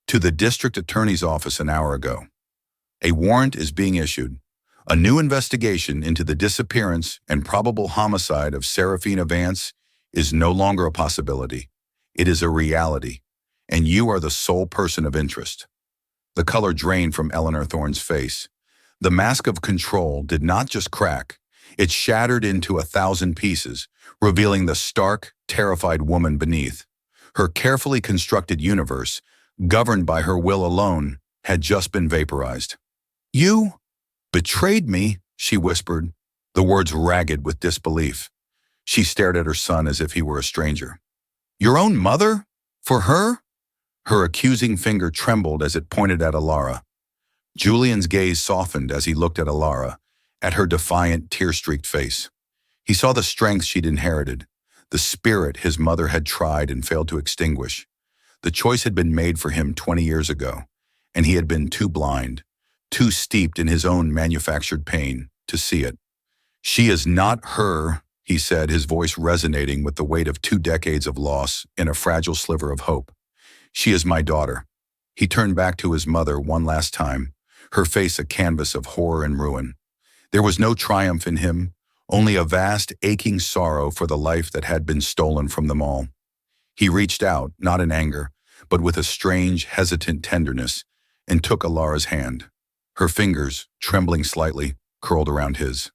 to the district attorney's office an hour ago. A warrant is being issued. A new investigation into the disappearance and probable homicide of Seraphina Vance is no longer a possibility. It is a reality, and you are the sole person of interest. The color drained from Eleanor Thorne's face. The mask of control did not just crack, it shattered into 1,000 pieces, revealing the stark, terrified woman beneath. Her carefully constructed universe, governed by her will alone, had just been vaporized. You betrayed me, she whispered, the words ragged with disbelief. She stared at her son as if he were a stranger. Your own mother? For her? Her accusing finger trembled as it pointed at Alara. Julian's gaze softened as he looked at Alara, at her defiant, tear-streaked face. He saw the strength she'd inherited, the spirit his mother had tried and failed to extinguish. The choice had been made for him 20 years ago, and he had been too blind, too steeped in his own manufactured pain, to see it. She is not her, he said, his voice resonating with the weight of 2 decades of loss in a fragile sliver of hope. She is my daughter. He turned back to his mother one last time, her face a canvas of horror and ruin. There was no triumph in him, only a vast, aching sorrow for the life that had been stolen from them all. He reached out, not in anger, but with a strange, hesitant tenderness, and took Alara's hand. Her fingers, trembling slightly, curled around his.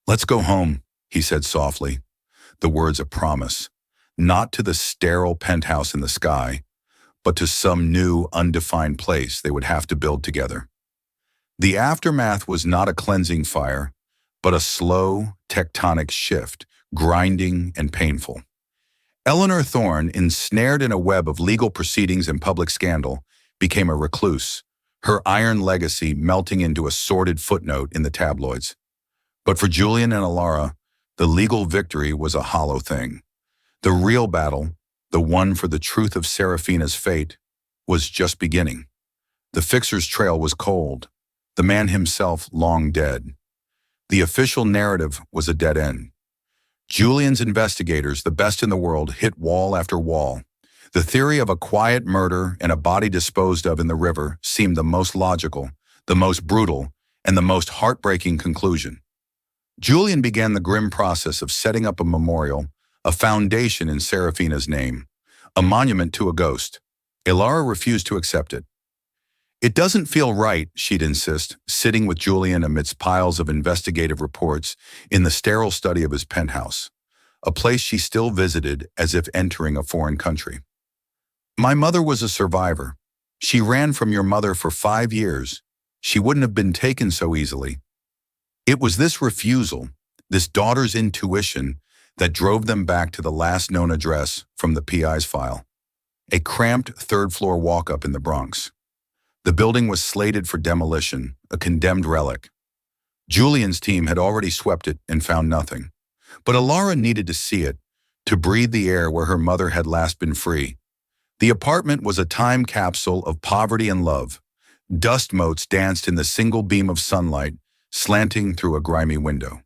Let's go home, he said softly, the words a promise, not to the sterile penthouse in the sky, but to some new, undefined place they would have to build together. The aftermath was not a cleansing fire, but a slow, tectonic shift, grinding and painful. Eleanor Thorne, ensnared in a web of legal proceedings and public scandal, became a recluse, her iron legacy melting into a sordid footnote in the tabloids. But for Julian and Alara, the legal victory was a hollow thing. The real battle, the one for the truth of Serafina's fate, was just beginning. The fixer's trail was cold, the man himself long dead. The official narrative was a dead end. Julian's investigators, the best in the world, hit wall after wall. The theory of a quiet murder and a body disposed of in the river seemed the most logical, the most brutal, and the most heartbreaking conclusion. Julian began the grim process of setting up a memorial, a foundation in Serafina's name, a monument to a ghost. Alara refused to accept it. It doesn't feel right, she'd insist, sitting with Julian amidst piles of investigative reports in the sterile study of his penthouse, a place she still visited as if entering a foreign country. My mother was a survivor. She ran from your mother for 5 years. She wouldn't have been taken so easily. It was this refusal, this daughter's intuition, that drove them back to the last known address from the PI's file, a cramped third-floor walk-up in the Bronx. The building was slated for demolition, a condemned relic. Julian's team had already swept it and found nothing. But Alara needed to see it, to breathe the air where her mother had last been free. The apartment was a time capsule of poverty and love. Dust motes danced in the single beam of sunlight, slanting through a grimy window.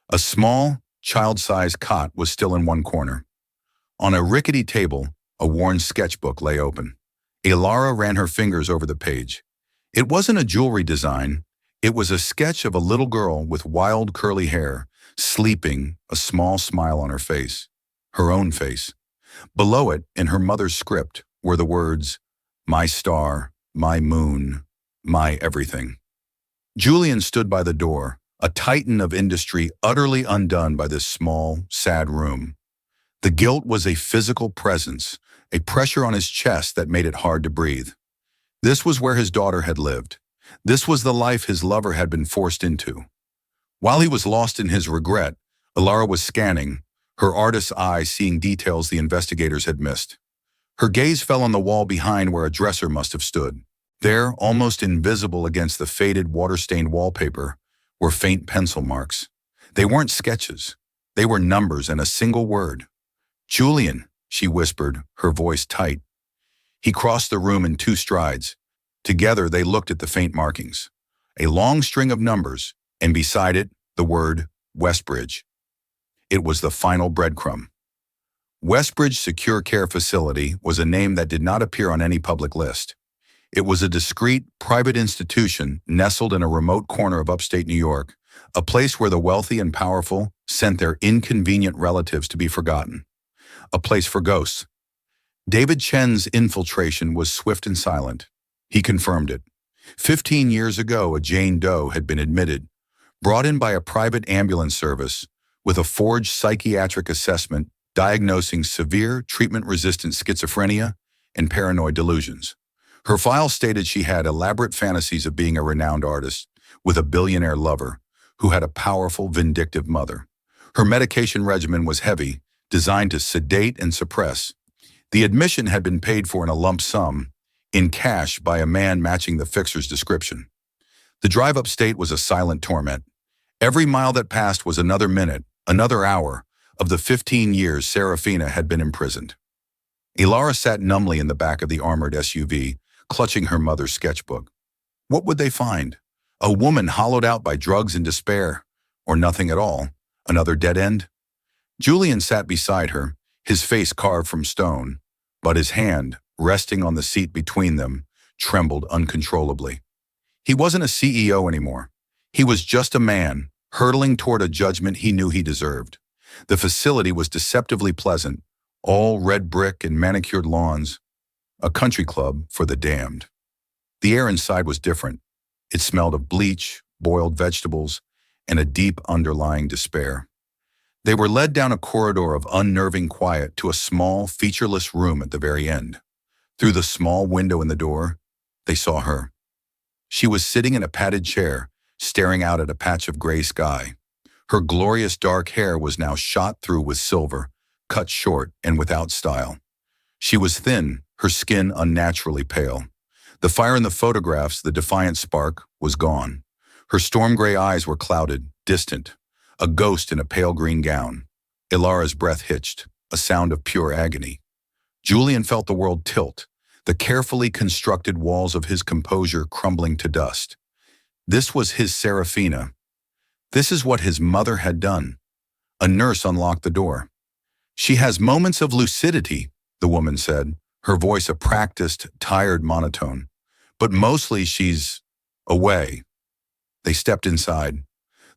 A small, child-sized cot was still in one corner. On a rickety table, a worn sketchbook lay open. Alara ran her fingers over the page. It wasn't a jewelry design. It was a sketch of a little girl with wild curly hair, sleeping, a small smile on her face. Her own face. Below it, in her mother's script, were the words, "My star, my moon, my everything." Julian stood by the door, a titan of industry utterly undone by this small, sad room. The guilt was a physical presence, a pressure on his chest that made it hard to breathe. This was where his daughter had lived. This was the life his lover had been forced into. While he was lost in his regret, Alara was scanning, her artist's eye seeing details the investigators had missed. Her gaze fell on the wall behind where a dresser must have stood. There, almost invisible against the faded, water-stained wallpaper, were faint pencil marks. They weren't sketches. They were numbers and a single word. "Julian," she whispered, her voice tight. He crossed the room in 2 strides. Together they looked at the faint markings. A long string of numbers, and beside it, the word Westbridge. It was the final breadcrumb. Westbridge Secure Care Facility was a name that did not appear on any public list. It was a discreet, private institution nestled in a remote corner of upstate New York, a place where the wealthy and powerful sent their inconvenient relatives to be forgotten. A place for ghosts. David Chen's infiltration was swift and silent. He confirmed it. 15 years ago, a Jane Doe had been admitted, brought in by a private ambulance service, with a forged psychiatric assessment diagnosing severe treatment-resistant schizophrenia and paranoid delusions. Her file stated she had elaborate fantasies of being a renowned artist with a billionaire lover who had a powerful, vindictive mother. Her medication regimen was heavy, designed to sedate and suppress. The admission had been paid for in a lump sum, in cash by a man matching the fixer's description. The drive upstate was a silent torment. Every mile that passed was another minute, another hour, of the 15 years Serafina had been imprisoned. Alara sat numbly in the back of the armored SUV, clutching her mother's sketchbook. What would they find? A woman hollowed out by drugs and despair, or nothing at all, another dead end? Julian sat beside her, his face carved from stone, but his hand, resting on the seat between them, trembled uncontrollably. He wasn't a CEO anymore. He was just a man, hurtling toward a judgment he knew he deserved. The facility was deceptively pleasant, all red brick and manicured lawns, a country club for the damned. The air inside was different. It smelled of bleach, boiled vegetables, and a deep underlying despair. They were led down a corridor of unnerving quiet to a small, featureless room at the very end. Through the small window in the door, they saw her. She was sitting in a padded chair, staring out at a patch of gray sky. Her glorious dark hair was now shot through with silver, cut short and without style. She was thin, her skin unnaturally pale. The fire in the photographs, the defiant spark, was gone. Her storm gray eyes were clouded, distant, a ghost in a pale green gown. Ilara's breath hitched, a sound of pure agony. Julian felt the world tilt, the carefully constructed walls of his composure crumbling to dust. This was his Serafina. This is what his mother had done. A nurse unlocked the door. "She has moments of lucidity," the woman said, her voice a practiced, tired monotone. "But mostly she's away." They stepped inside.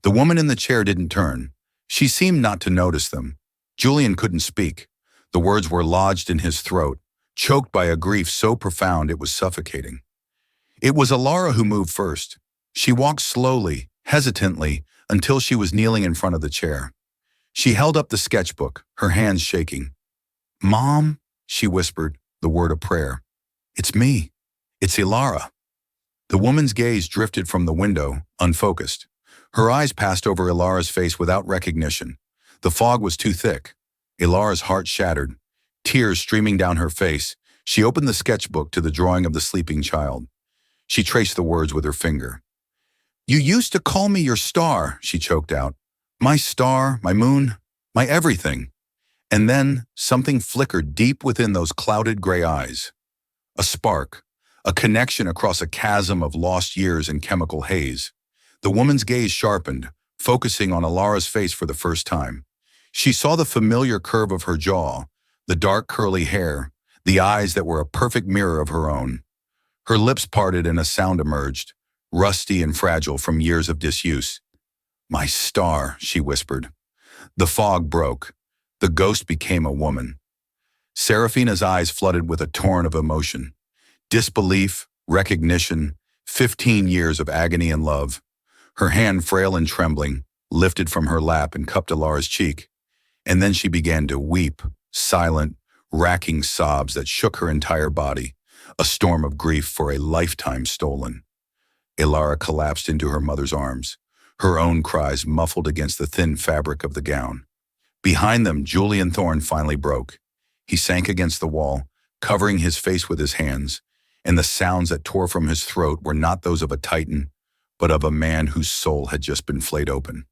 The woman in the chair didn't turn. She seemed not to notice them. Julian couldn't speak. The words were lodged in his throat, choked by a grief so profound it was suffocating. It was Ilara who moved first. She walked slowly, hesitantly, until she was kneeling in front of the chair. She held up the sketchbook, her hands shaking. "Mom," she whispered, the word a prayer. "It's me. It's Ilara." The woman's gaze drifted from the window, unfocused. Her eyes passed over Ilara's face without recognition. The fog was too thick. Ilara's heart shattered. Tears streaming down her face, she opened the sketchbook to the drawing of the sleeping child. She traced the words with her finger. "You used to call me your star," she choked out. "My star, my moon, my everything." And then something flickered deep within those clouded gray eyes. A spark, a connection across a chasm of lost years and chemical haze. The woman's gaze sharpened, focusing on Ilara's face for the first time. She saw the familiar curve of her jaw, the dark curly hair, the eyes that were a perfect mirror of her own. Her lips parted and a sound emerged, rusty and fragile from years of disuse. "My star," she whispered. The fog broke. The ghost became a woman. Serafina's eyes flooded with a torrent of emotion. Disbelief, recognition, 15 years of agony and love. Her hand, frail and trembling, lifted from her lap and cupped Ilara's cheek. And then she began to weep, silent, racking sobs that shook her entire body, a storm of grief for a lifetime stolen. Ilara collapsed into her mother's arms, her own cries muffled against the thin fabric of the gown. Behind them, Julian Thorne finally broke. He sank against the wall, covering his face with his hands, and the sounds that tore from his throat were not those of a titan, but of a man whose soul had just been flayed open.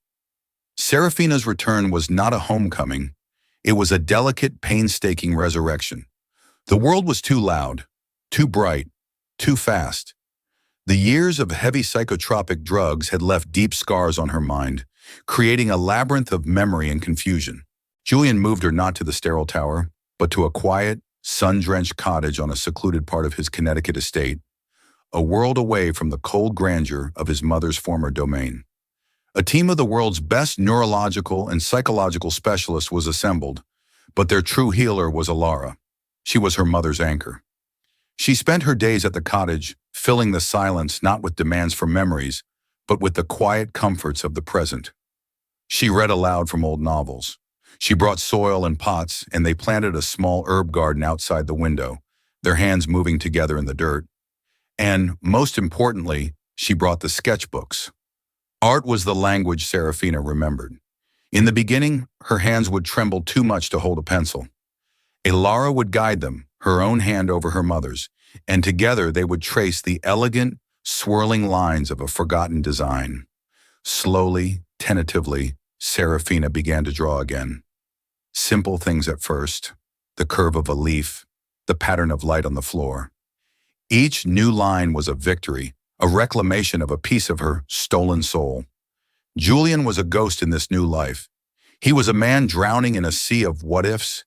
Serafina's return was not a homecoming. It was a delicate, painstaking resurrection. The world was too loud, too bright, too fast. The years of heavy psychotropic drugs had left deep scars on her mind, creating a labyrinth of memory and confusion. Julian moved her not to the sterile tower, but to a quiet, sun-drenched cottage on a secluded part of his Connecticut estate, a world away from the cold grandeur of his mother's former domain. A team of the world's best neurological and psychological specialists was assembled, but their true healer was Ilara. She was her mother's anchor. She spent her days at the cottage, filling the silence not with demands for memories, but with the quiet comforts of the present. She read aloud from old novels. She brought soil and pots, and they planted a small herb garden outside the window, their hands moving together in the dirt. And, most importantly, she brought the sketchbooks. Art was the language Serafina remembered. In the beginning, her hands would tremble too much to hold a pencil. Ilara would guide them, her own hand over her mother's, and together they would trace the elegant, swirling lines of a forgotten design. Slowly, tentatively, Serafina began to draw again. Simple things at first, the curve of a leaf, the pattern of light on the floor. Each new line was a victory, a reclamation of a piece of her stolen soul. Julian was a ghost in this new life. He was a man drowning in a sea of what-ifs.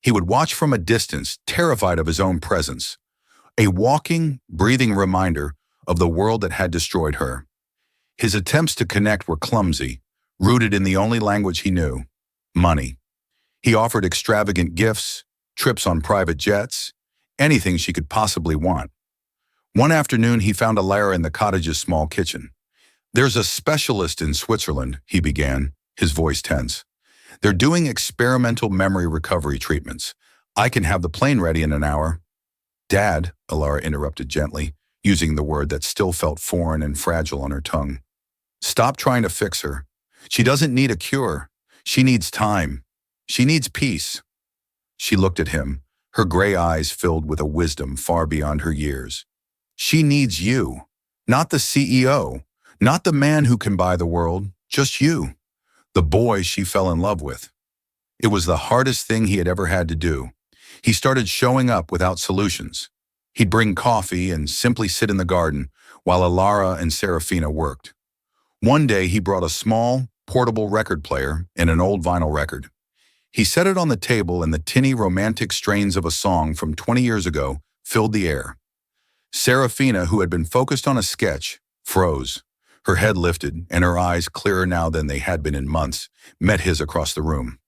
He would watch from a distance, terrified of his own presence, a walking, breathing reminder of the world that had destroyed her. His attempts to connect were clumsy, rooted in the only language he knew, money. He offered extravagant gifts, trips on private jets, anything she could possibly want. One afternoon, he found Ilara in the cottage's small kitchen. "There's a specialist in Switzerland," he began, his voice tense. They're doing experimental memory recovery treatments. I can have the plane ready in an hour. Dad, Alara interrupted gently, using the word that still felt foreign and fragile on her tongue. Stop trying to fix her. She doesn't need a cure. She needs time. She needs peace. She looked at him, her gray eyes filled with a wisdom far beyond her years. She needs you, not the CEO, not the man who can buy the world, just you, the boy she fell in love with. It was the hardest thing he had ever had to do. He started showing up without solutions. He'd bring coffee and simply sit in the garden while Alara and Serafina worked. One day he brought a small, portable record player and an old vinyl record. He set it on the table and the tinny romantic strains of a song from 20 years ago filled the air. Serafina, who had been focused on a sketch, froze. Her head lifted and her eyes, clearer now than they had been in months, met his across the room.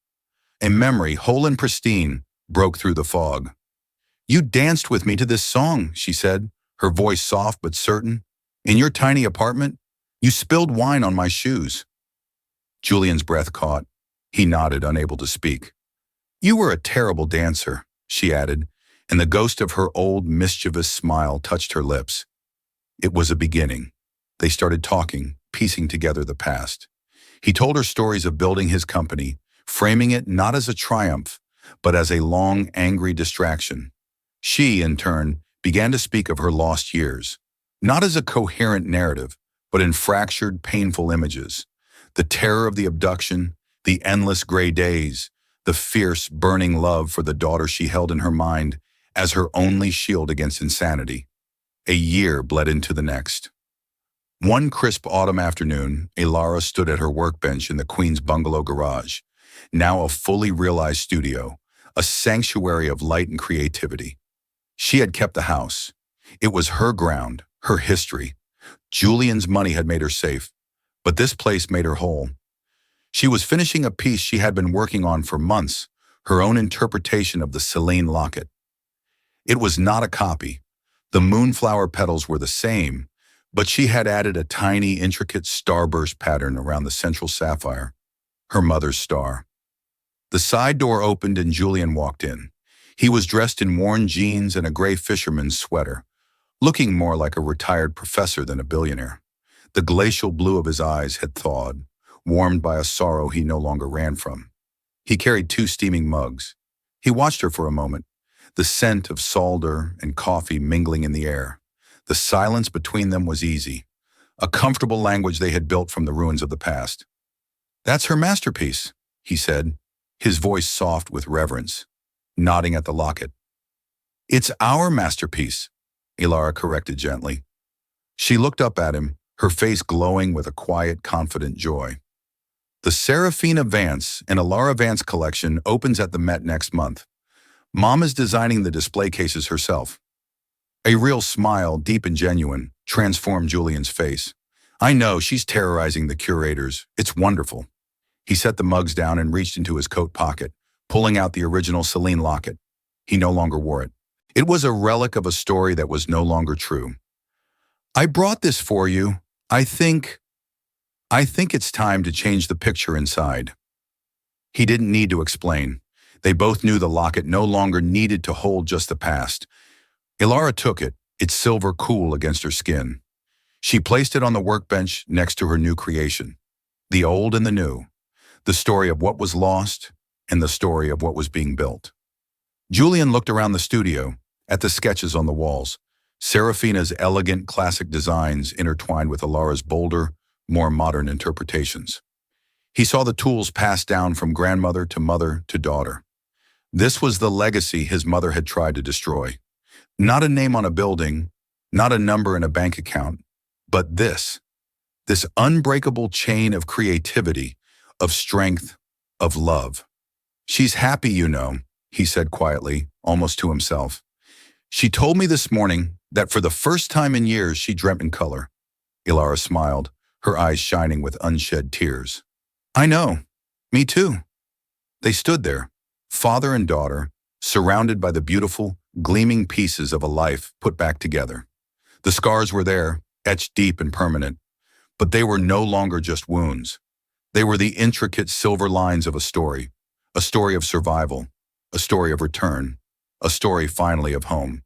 A memory, whole and pristine, broke through the fog. "You danced with me to this song," she said, her voice soft but certain. "In your tiny apartment, you spilled wine on my shoes." Julian's breath caught. He nodded, unable to speak. "You were a terrible dancer," she added, and the ghost of her old mischievous smile touched her lips. It was a beginning. They started talking, piecing together the past. He told her stories of building his company, framing it not as a triumph, but as a long, angry distraction. She, in turn, began to speak of her lost years, not as a coherent narrative, but in fractured, painful images. The terror of the abduction, the endless gray days, the fierce, burning love for the daughter she held in her mind as her only shield against insanity. A year bled into the next. One crisp autumn afternoon, Alara stood at her workbench in the Queen's bungalow garage, now a fully realized studio, a sanctuary of light and creativity. She had kept the house. It was her ground, her history. Julian's money had made her safe, but this place made her whole. She was finishing a piece she had been working on for months, her own interpretation of the Celine Locket. It was not a copy. The moonflower petals were the same, but she had added a tiny, intricate starburst pattern around the central sapphire, her mother's star. The side door opened and Julian walked in. He was dressed in worn jeans and a gray fisherman's sweater, looking more like a retired professor than a billionaire. The glacial blue of his eyes had thawed, warmed by a sorrow he no longer ran from. He carried 2 steaming mugs. He watched her for a moment, the scent of solder and coffee mingling in the air. The silence between them was easy, a comfortable language they had built from the ruins of the past. "That's her masterpiece," he said, his voice soft with reverence, nodding at the locket. "It's our masterpiece," Alara corrected gently. She looked up at him, her face glowing with a quiet, confident joy. "The Serafina Vance and Alara Vance collection opens at the Met next month. Mom is designing the display cases herself." A real smile, deep and genuine, transformed Julian's face. "I know, she's terrorizing the curators. It's wonderful." He set the mugs down and reached into his coat pocket, pulling out the original Celine Locket. He no longer wore it. It was a relic of a story that was no longer true. "I brought this for you. I think it's time to change the picture inside." He didn't need to explain. They both knew the locket no longer needed to hold just the past. Alara took it, its silver cool against her skin. She placed it on the workbench next to her new creation. The old and the new. The story of what was lost and the story of what was being built. Julian looked around the studio, at the sketches on the walls. Serafina's elegant classic designs intertwined with Alara's bolder, more modern interpretations. He saw the tools passed down from grandmother to mother to daughter. This was the legacy his mother had tried to destroy. Not a name on a building, not a number in a bank account, but this unbreakable chain of creativity, of strength, of love. "She's happy, you know," he said quietly, almost to himself. "She told me this morning that for the first time in years she dreamt in color." Alara smiled, her eyes shining with unshed tears. "I know. Me too." They stood there, father and daughter, surrounded by the beautiful, gleaming pieces of a life put back together. The scars were there, etched deep and permanent, but they were no longer just wounds. They were the intricate silver lines of a story of survival, a story of return, a story finally of home.